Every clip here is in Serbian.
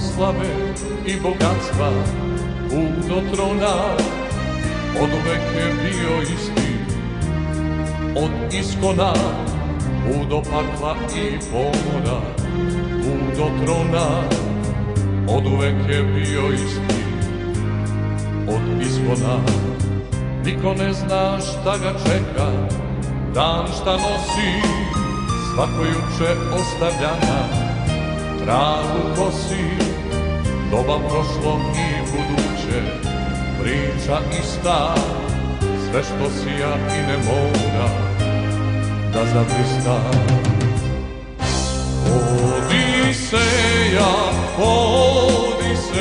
proslave i bogatstva, put do trona oduvek je bio isti. Od iskona, put do pakla i pomora, put do trona oduvek je bio isti. Od iskona niko ne zna šta ga čeka, dan šta nosi, svako juče ostavljana, tragu kosi, doba prošlo i buduće, priča ista, sve što sija i ne mora da zablista. Odiseja, Odiseja,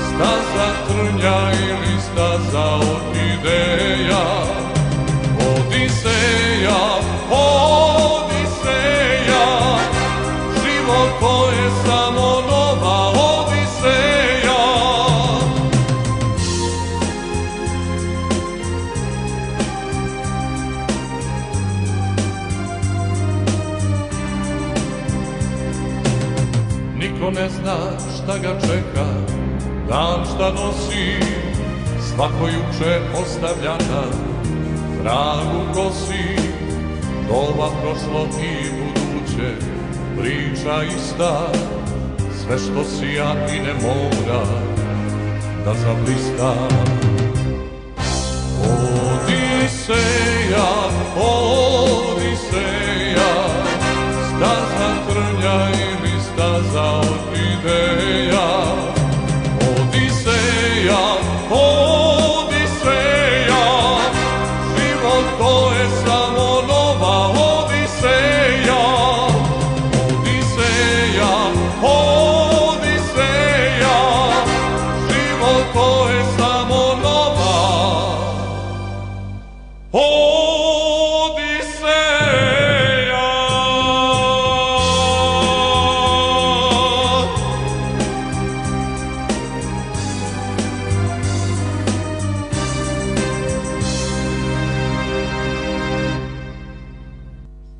staza trnja ili staza orhideja. Odiseja, Odiseja, život to je samo nova Odiseja. Niko ne zna šta ga čeka, dan šta nosi, svako juče ostavljana, tragu kosi, doba prošlo i buduće, priča ista, sve što sija i ne mora da zablista. Odiseja, Odiseja,